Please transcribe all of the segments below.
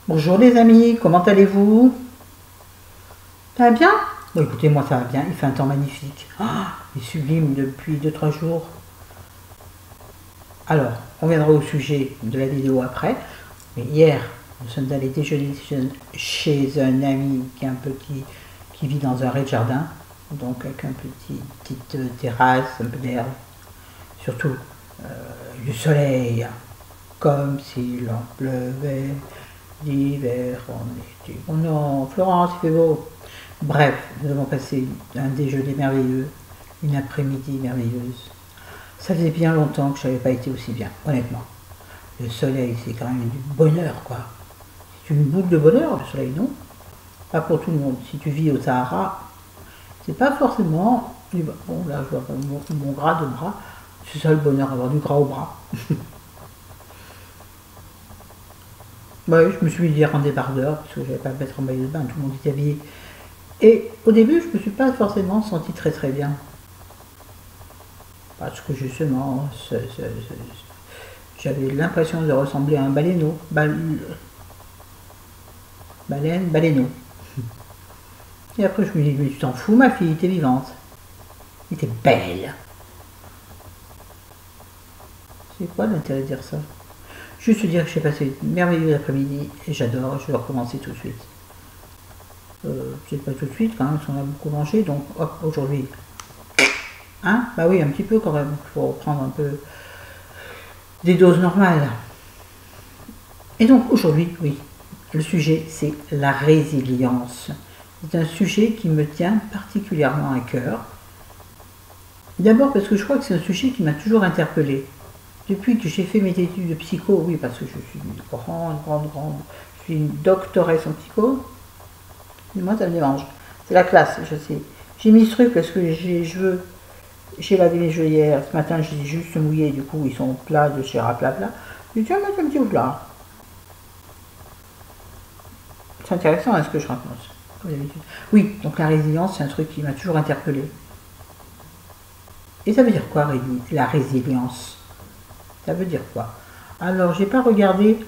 Bonjour les amis, comment allez-vous? Ça va bien? Bon, écoutez, moi ça va bien, il fait un temps magnifique. Il est sublime depuis 2 3 jours. Alors, on viendra au sujet de la vidéo après. Mais hier, nous sommes allés déjeuner chez un ami qui vit dans un rez-de-jardin. Donc avec petite terrasse, un peu d'air, surtout du soleil, comme s'il en pleuvait l'hiver en été. Oh non, Florence, il fait beau. Bref, nous avons passé un déjeuner merveilleux, une après-midi merveilleuse. Ça faisait bien longtemps que je n'avais pas été aussi bien, honnêtement. Le soleil, c'est quand même du bonheur, quoi. C'est une boule de bonheur, le soleil, non? Pas pour tout le monde. Si tu vis au Sahara, c'est pas forcément... Bon, là, je vois mon gras de bras. C'est ça le bonheur, avoir du gras au bras. Ouais, je me suis mis hier en débardeur, parce que je n'avais pas à mettre en maillot de bain, tout le monde était habillé. Et au début, je ne me suis pas forcément senti très très bien. Parce que justement, j'avais l'impression de ressembler à un baleineau. Baleineau. Et après, je me dis, mais tu t'en fous, ma fille, t'es vivante. Elle était belle. C'est quoi l'intérêt de dire ça? Juste dire que j'ai passé une merveilleuse après-midi et j'adore, je vais recommencer tout de suite. Peut-être pas tout de suite quand même, parce qu'on a beaucoup mangé, donc hop, aujourd'hui. Hein? Bah oui, un petit peu quand même, il faut reprendre un peu des doses normales. Et donc aujourd'hui, oui, le sujet c'est la résilience. C'est un sujet qui me tient particulièrement à cœur. D'abord parce que je crois que c'est un sujet qui m'a toujours interpellée. Depuis que j'ai fait mes études de psycho, oui, parce que je suis une grande, je suis une doctoresse en psycho. Moi, ça me dérange. C'est la classe, je sais. J'ai mis ce truc parce que j'ai lavé les jeux hier. Ce matin, j'ai juste mouillé, du coup, ils sont plats de chez Raplapla. J'ai dit, tiens, mettre un petit plat. C'est intéressant ce que je raconte, comme d'habitude. Oui, donc la résilience, c'est un truc qui m'a toujours interpellée. Et ça veut dire quoi, la résilience? Ça veut dire quoi? Alors, j'ai pas regardé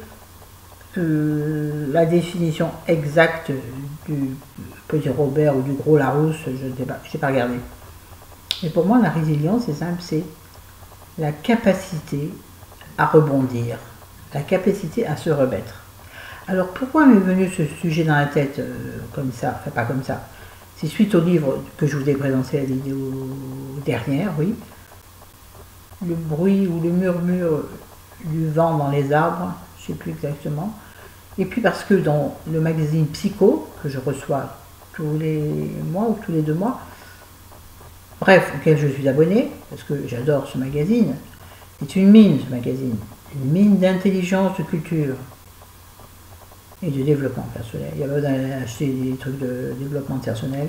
la définition exacte du petit Robert ou du gros Larousse, je ne sais pas, j'ai pas regardé. Mais pour moi, la résilience, c'est simple, c'est la capacité à rebondir, la capacité à se remettre. Alors pourquoi m'est venu ce sujet dans la tête comme ça, enfin pas comme ça? C'est suite au livre que je vous ai présenté la vidéo dernière, oui. Le bruit ou le murmure du vent dans les arbres, je ne sais plus exactement. Et puis parce que dans le magazine Psycho, que je reçois tous les mois ou tous les 2 mois, bref, auquel je suis abonné, parce que j'adore ce magazine, c'est une mine ce magazine, une mine d'intelligence, de culture et de développement personnel. Il y a besoin d'acheter des trucs de développement personnel,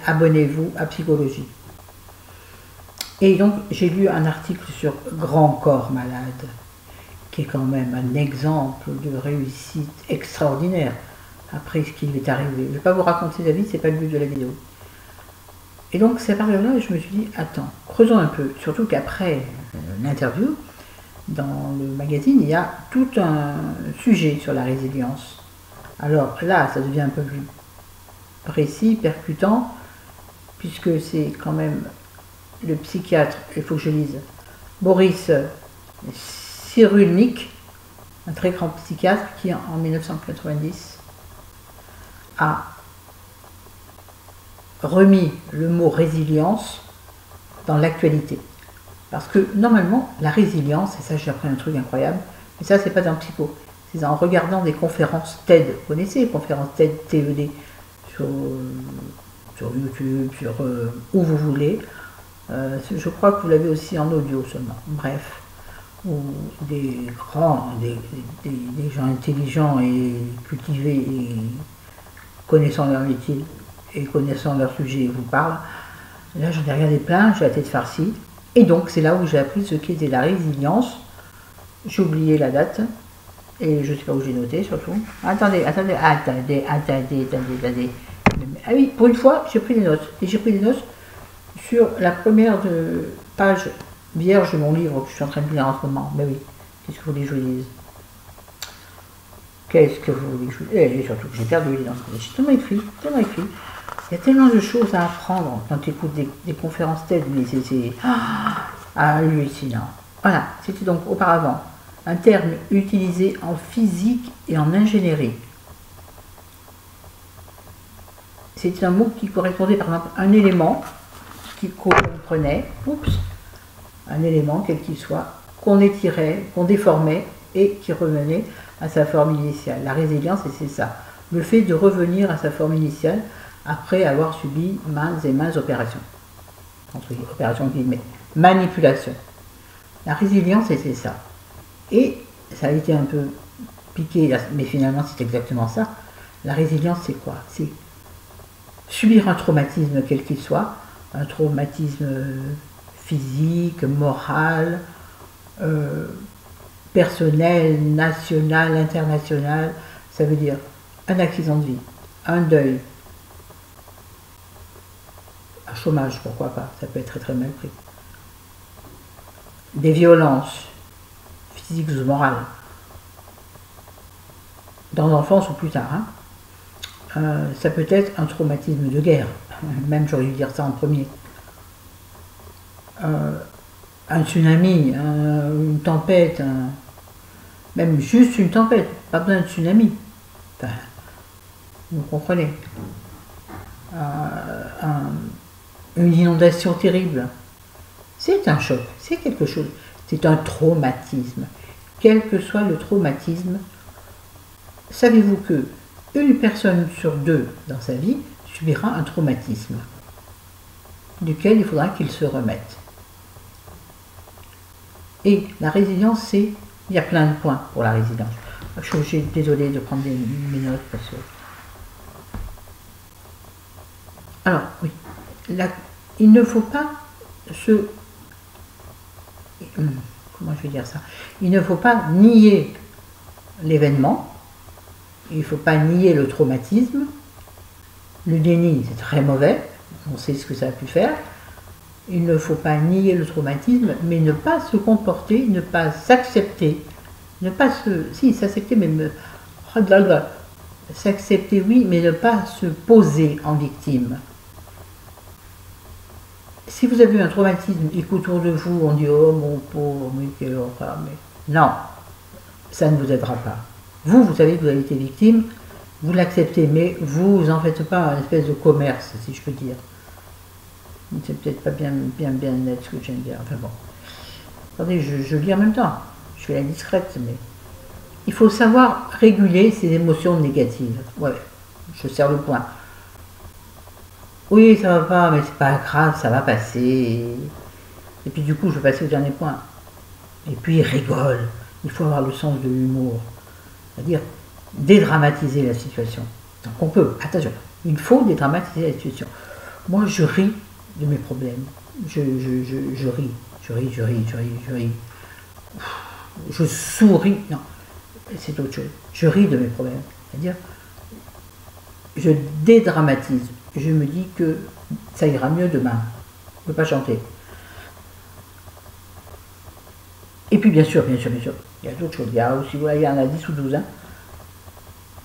abonnez-vous à Psychologie. Et donc j'ai lu un article sur Grand Corps Malade, qui est quand même un exemple de réussite extraordinaire après ce qui lui est arrivé. Je ne vais pas vous raconter sa vie, c'est pas le but de la vidéo. Et donc c'est par là je me suis dit, attends, creusons un peu, surtout qu'après l'interview, dans le magazine, il y a tout un sujet sur la résilience. Alors là, ça devient un peu plus précis, percutant, puisque c'est quand même le psychiatre, il faut que je lise, Boris Cyrulnik, un très grand psychiatre qui en 1990 a remis le mot résilience dans l'actualité. Parce que normalement, la résilience, et ça j'ai appris un truc incroyable, mais ça c'est pas dans Psycho, c'est en regardant des conférences TED. Vous connaissez les conférences TED, TED, sur YouTube, sur où vous voulez. Je crois que vous l'avez aussi en audio seulement. Bref, où des gens intelligents et cultivés et connaissant leur métier et connaissant leur sujet vous parlent. Là j'en ai regardé plein, j'ai la tête farcie. Et donc c'est là où j'ai appris ce qu'était la résilience. J'ai oublié la date. Et je ne sais pas où j'ai noté surtout. Attendez. Ah oui, pour une fois, j'ai pris des notes. Et j'ai pris des notes sur la première page vierge de mon livre que je suis en train de lire en ce moment. Mais oui, qu'est-ce que vous voulez que je vous dise? Qu'est-ce que vous voulez que je vous dise? Et surtout que j'ai perdu l'identité. J'ai tellement écrit, tellement écrit. Il y a tellement de choses à apprendre quand tu écoutes des conférences TED, mais c'est hallucinant. Voilà, c'était donc auparavant un terme utilisé en physique et en ingénierie. C'était un mot qui correspondait par exemple à un élément qu'on prenait, un élément quel qu'il soit, qu'on étirait, qu'on déformait et qui revenait à sa forme initiale. La résilience, c'est ça, le fait de revenir à sa forme initiale après avoir subi maintes et maintes opérations. Entre opérations guillemets, manipulation. La résilience, c'est ça. Et ça a été un peu piqué, mais finalement c'est exactement ça. La résilience, c'est quoi? C'est subir un traumatisme quel qu'il soit, un traumatisme physique, moral, personnel, national, international. Ça veut dire un accident de vie, un deuil, un chômage, pourquoi pas, ça peut être très très mal pris. Des violences physiques ou morales, dans l'enfance ou plus tard. Ça peut être un traumatisme de guerre, même j'aurais dû dire ça en premier. Un tsunami, une tempête, même juste une tempête, pas besoin de tsunami. Enfin, vous comprenez. Une inondation terrible. C'est un choc, c'est quelque chose. C'est un traumatisme. Quel que soit le traumatisme, savez-vous que une personne sur deux dans sa vie subira un traumatisme duquel il faudra qu'il se remette. Et la résilience, il y a plein de points pour la résilience. Je suis désolée de prendre mes notes parce que... Alors, oui, il ne faut pas se... Comment je vais dire ça? Il ne faut pas nier l'événement, il ne faut pas nier le traumatisme. Le déni, c'est très mauvais, on sait ce que ça a pu faire. Il ne faut pas nier le traumatisme, mais ne pas se comporter, ne pas s'accepter, ne pas se... Si, s'accepter, mais... S'accepter, oui, mais ne pas se poser en victime. Si vous avez un traumatisme et qu'autour de vous, on dit « Oh, mon pauvre, mais quelle horreur », mais non, ça ne vous aidera pas. Vous, vous savez que vous avez été victime, vous l'acceptez, mais vous en faites pas une espèce de commerce, si je peux dire. C'est peut-être pas bien net ce que je viens de dire. Enfin bon. Attendez, je lis en même temps. Je fais la discrète, mais... Il faut savoir réguler ses émotions négatives. Ouais, je serre le point. Oui, ça va pas, mais c'est pas grave, ça va passer. Et puis du coup, je vais passer au dernier point. Et puis, il rigole. Il faut avoir le sens de l'humour. C'est-à-dire dédramatiser la situation. Donc on peut, attention, il faut dédramatiser la situation. Moi, je ris de mes problèmes. Je ris. Je souris. Non, c'est autre chose. Je ris de mes problèmes. C'est-à-dire, je dédramatise. Je me dis que ça ira mieux demain. Je ne peux pas chanter. Et puis, bien sûr, il y a d'autres choses. Il y a aussi, il y en a 10 ou 12.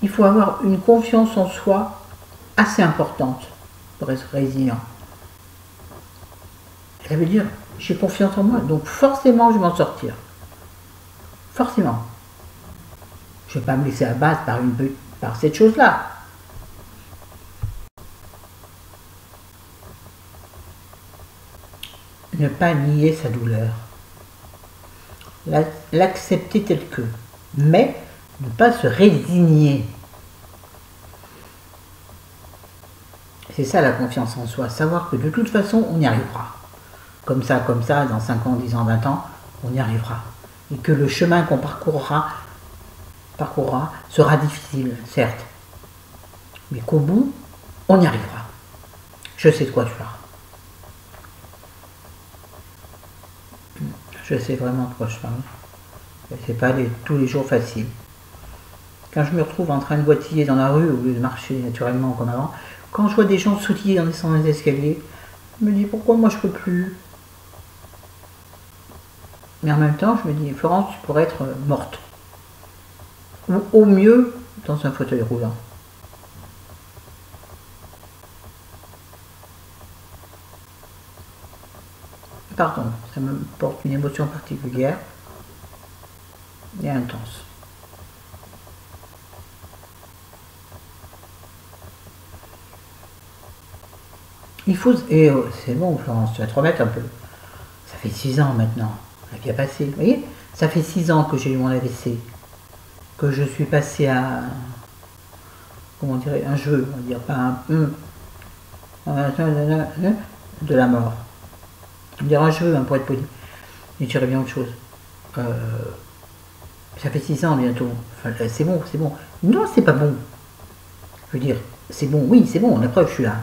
Il faut avoir une confiance en soi assez importante pour être résilient. Ça veut dire, j'ai confiance en moi, donc forcément je vais m'en sortir. Forcément. Je ne vais pas me laisser abattre par cette chose-là. Ne pas nier sa douleur. L'accepter tel que. Mais ne pas se résigner. C'est ça la confiance en soi. Savoir que de toute façon, on y arrivera. Comme ça, dans 5 ans, 10 ans, 20 ans, on y arrivera. Et que le chemin qu'on parcourra sera difficile, certes. Mais qu'au bout, on y arrivera. Je sais de quoi je parle. Je sais vraiment de quoi je parle. C'est pas tous les jours facile. Quand je me retrouve en train de boitiller dans la rue, au lieu de marcher naturellement comme avant, quand je vois des gens sautiller en descendant les escaliers, je me dis pourquoi moi je peux plus. Mais en même temps, je me dis, Florence, tu pourrais être morte. ou au mieux dans un fauteuil roulant. Pardon, ça me porte une émotion particulière et intense. Il faut... Et c'est bon, Florence, tu vas te remettre un peu. Ça fait 6 ans maintenant, la vie a passé. Vous voyez, ça fait 6 ans que j'ai eu mon AVC, que je suis passé à... Comment dirais un jeu, on va dire, pas de la mort. On va dire un jeu, pour être poli. Et je dirais bien autre chose. Ça fait 6 ans bientôt. Enfin, c'est bon, c'est bon. Non, c'est pas bon. Je veux dire, c'est bon, oui, c'est bon, la preuve, je suis là.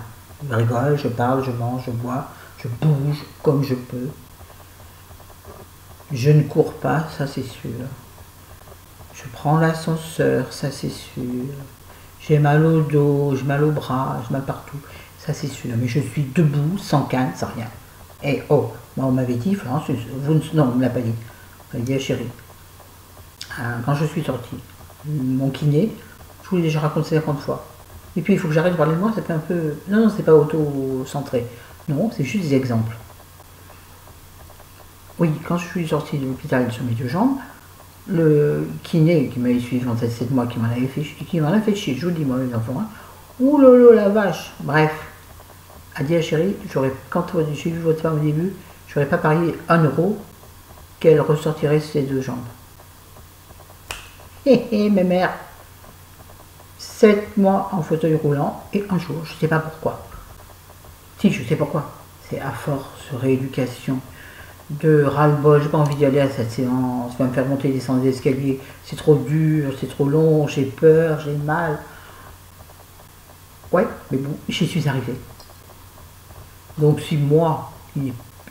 Je rigole, je parle, je mange, je bois, je bouge comme je peux. Je ne cours pas, ça c'est sûr. Je prends l'ascenseur, ça c'est sûr. J'ai mal au dos, j'ai mal au bras, j'ai mal partout, ça c'est sûr. Mais je suis debout, sans canne, sans rien. Et oh, moi on m'avait dit, Florence, non, on ne me l'a pas dit. On m'a dit à chérie. Quand je suis sortie, mon kiné, je vous l'ai déjà raconté 50 fois. Et puis il faut que j'arrête de parler de moi, ça fait un peu... Non, non, c'est pas auto-centré. Non, c'est juste des exemples. Oui, quand je suis sortie de l'hôpital sur mes deux jambes, le kiné qui m'avait suivi pendant 7 mois, qui m'en a fait chier, je vous dis moi les enfants, hein. Ouh lolo la vache, bref, a dit à chérie, quand j'ai vu votre femme au début, j'aurais pas parié 1 euro qu'elle ressortirait ses deux jambes. Hé hé, mes mères, 7 mois en fauteuil roulant, et un jour, je sais pas pourquoi. Si, je sais pourquoi. C'est à force de rééducation, de ras-le-bol, j'ai pas envie d'y aller à cette séance, va me faire monter et descendre des escaliers, c'est trop dur, c'est trop long, j'ai peur, j'ai mal. Ouais, mais bon, j'y suis arrivée. Donc si moi,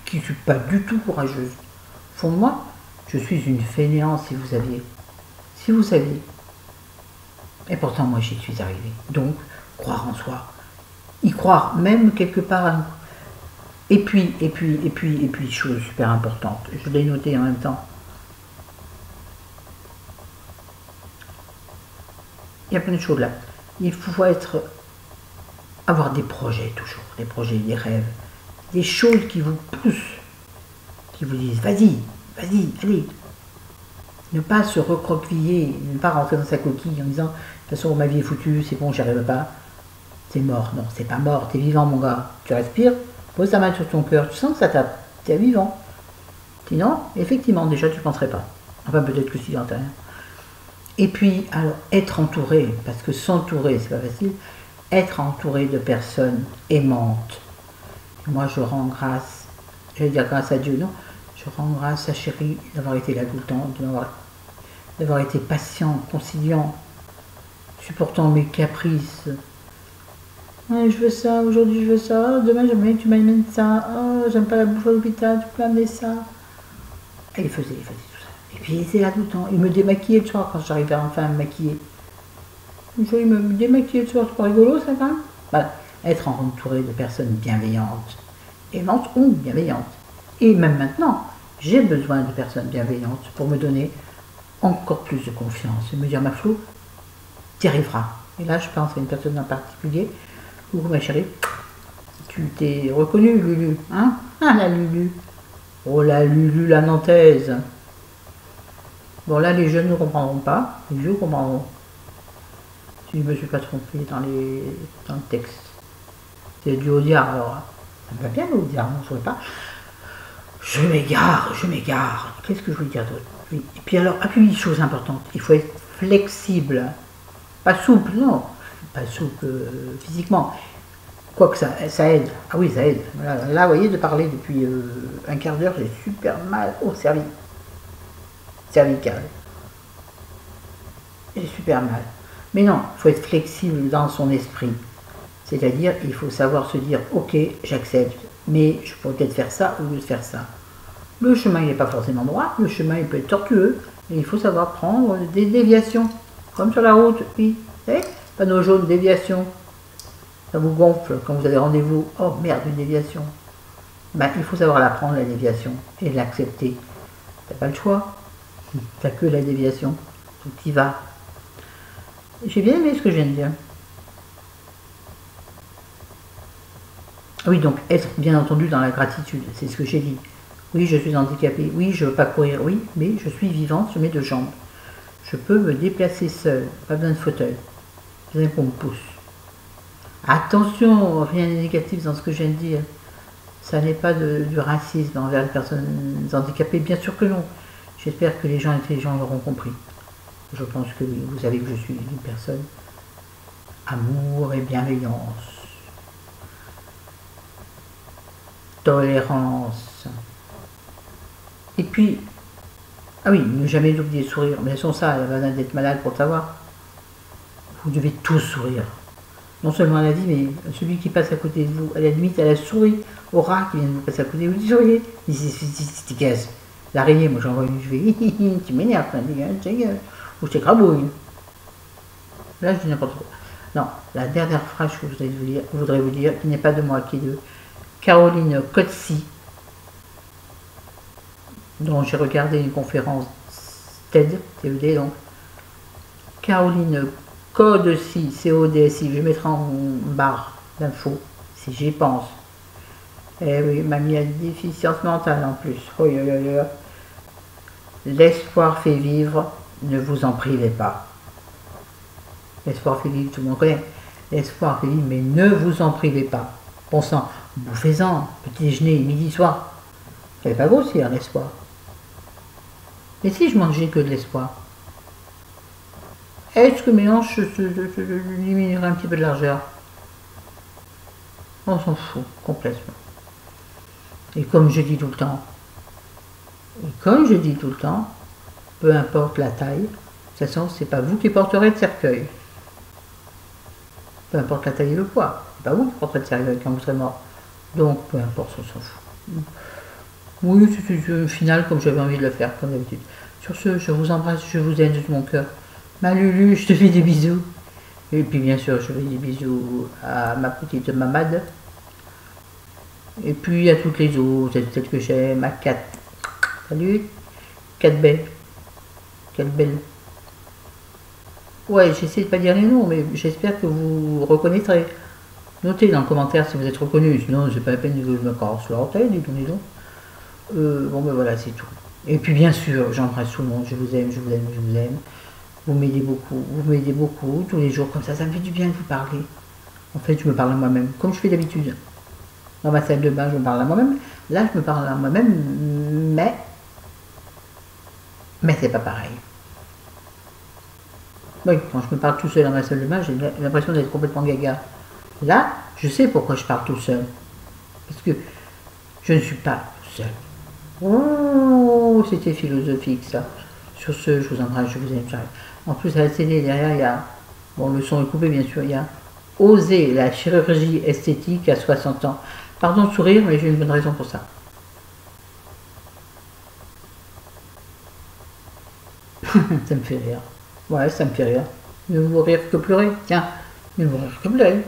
qui ne suis pas du tout courageuse, au fond de moi, je suis une fainéante si vous saviez. Si vous saviez. Et pourtant, moi, j'y suis arrivée. Donc, croire en soi. Y croire, même quelque part à nous. Et puis, chose super importante, je l'ai noté en même temps. Il y a plein de choses là. Il faut avoir des projets toujours, des projets, des rêves, des choses qui vous poussent, qui vous disent vas-y, vas-y, allez. Ne pas se recroqueviller, ne pas rentrer dans sa coquille en disant de toute façon ma vie est foutue, c'est bon, j'y arrive pas. C'est mort. Non, c'est pas mort, t'es vivant mon gars. Tu respires, pose ta main sur ton cœur, tu sens que ça tape, t'es vivant. Sinon, effectivement, déjà tu ne penserais pas. Enfin peut-être que si, j'en sais rien. Et puis, alors, être entouré, parce que s'entourer, c'est pas facile, être entouré de personnes aimantes. Moi, je rends grâce, je vais dire grâce à Dieu, non, je rends grâce à chérie d'avoir été là tout le temps, d'avoir été patient, conciliant, supportant mes caprices. Ouais, je veux ça, aujourd'hui je veux ça, demain j'aimerais que tu m'amènes ça, oh, j'aime pas la bouffe à l'hôpital, tu peux m'amener ça. Et il faisait tout ça. Et puis il était là tout le temps, il me démaquillait le soir quand j'arrivais enfin à me maquiller. Il me démaquillait le soir, c'est pas rigolo ça quand même. Voilà, être entouré de personnes bienveillantes, aimantes ou bienveillantes. Et même maintenant, j'ai besoin de personnes bienveillantes pour me donner encore plus de confiance et me dire ma Flo, tu y arriveras. Et là je pense à une personne en particulier. Coucou ma chérie, tu t'es reconnue Lulu, hein? Ah la Lulu. Oh la Lulu la nantaise. Bon là les jeunes ne comprendront pas, les vieux comprendront. Si je ne me suis pas trompé dans le texte. C'est du Audiard alors. Ça me va bien le Audiard, non, je ne saurais pas. Je m'égare. Qu'est-ce que je voulais dire d'autre? Oui. Et puis alors, une chose importante, il faut être flexible. Pas souple, non. Pas souple physiquement. Quoique ça aide. Ah oui, ça aide. Là, vous voyez, de parler depuis un quart d'heure, j'ai super mal au cervical. J'ai super mal. Mais non, il faut être flexible dans son esprit. C'est-à-dire, il faut savoir se dire, ok, j'accepte, mais je pourrais peut-être faire ça au lieu de faire ça. Le chemin, il n'est pas forcément droit, le chemin, il peut être tortueux, et il faut savoir prendre des déviations. Comme sur la route, oui. Vous savez, panneau jaune, déviation. Ça vous gonfle quand vous avez rendez-vous. Oh merde, une déviation. Ben, il faut savoir la prendre, la déviation, et l'accepter. T'as pas le choix. T'as que la déviation. Donc t'y vas. J'ai bien aimé ce que je viens de dire. Oui, donc être bien entendu dans la gratitude, c'est ce que j'ai dit. Oui, je suis handicapée, oui, je ne veux pas courir, oui, mais je suis vivante sur mes deux jambes. Je peux me déplacer seule, pas besoin de fauteuil, pas besoin qu'on me pousse. Attention, rien n'est négatif dans ce que je viens de dire. Ça n'est pas du racisme envers les personnes handicapées, bien sûr que non. J'espère que les gens intelligents l'auront compris. Je pense que oui, vous savez que je suis une personne amour et bienveillance, tolérance. Et puis, ah oui, ne jamais oublier de sourire. Mais sans ça, elle a besoin d'être malade pour savoir. Vous devez tous sourire. Non seulement elle a dit, mais celui qui passe à côté de vous, à la limite, elle a souri au rat qui vient de vous passer à côté. Vous dites, souriez. C'est casse. L'araignée, moi j'envoie une, je vais, tu m'énerves, ou je t'écrabouille. Là, je dis n'importe quoi. Non, la dernière phrase que je voudrais vous dire, qui n'est pas de moi, qui est de Caroline Cozzi, dont j'ai regardé une conférence TED, donc. Caroline Codsi, C-O-D-S-I, je mettrai en barre d'infos, si j'y pense. Eh oui, mamie a une déficience mentale en plus. Oh, l'espoir fait vivre, ne vous en privez pas. L'espoir fait vivre, tout le monde connaît. L'espoir fait vivre, mais ne vous en privez pas. Bon sang, bouffez-en, petit déjeuner, midi, soir. Ça n'est pas grossir l'espoir. Et si je mangeais que de l'espoir, est-ce que mes hanches diminueraient un petit peu de largeur? On s'en fout complètement. Et comme je dis tout le temps, peu importe la taille, de toute façon, c'est pas vous qui porterez de cercueil. Peu importe la taille et le poids, c'est pas vous qui porterez de cercueil quand vous serez mort. Donc, peu importe, on s'en fout. Oui, c'est une finale comme j'avais envie de le faire, comme d'habitude. Sur ce, je vous embrasse, je vous aime de tout mon cœur. Ma Lulu, je te fais des bisous. Et puis, bien sûr, je fais des bisous à ma petite Mamad. Et puis à toutes les autres, celles que j'aime, à Kat. Salut, Kat Belle. Kat Belle. Ouais, j'essaie de pas dire les noms, mais j'espère que vous reconnaîtrez. Notez dans le commentaire si vous êtes reconnu, sinon c'est pas la peine que je me casse la tête, dis donc. Bon ben voilà, c'est tout. Et puis bien sûr, j'embrasse tout le monde, je vous aime, je vous aime, je vous aime. Vous m'aidez beaucoup, tous les jours comme ça me fait du bien de vous parler. En fait, je me parle à moi-même, comme je fais d'habitude. Dans ma salle de bain, je me parle à moi-même. Là, je me parle à moi-même, mais c'est pas pareil. Oui, quand je me parle tout seul dans ma salle de bain, j'ai l'impression d'être complètement gaga. Là, je sais pourquoi je parle tout seul. Parce que je ne suis pas tout seul. Oh, c'était philosophique ça. Sur ce, je vous embrasse, je vous aime. En plus, à la télé, derrière, il y a... Bon, le son est coupé, bien sûr. Il y a Oser la chirurgie esthétique à 60 ans. Pardon de sourire, mais j'ai une bonne raison pour ça. Ça me fait rire. Ouais, ça me fait rire. Mieux vous rire que pleurer. Tiens, mieux vous rire que pleurer.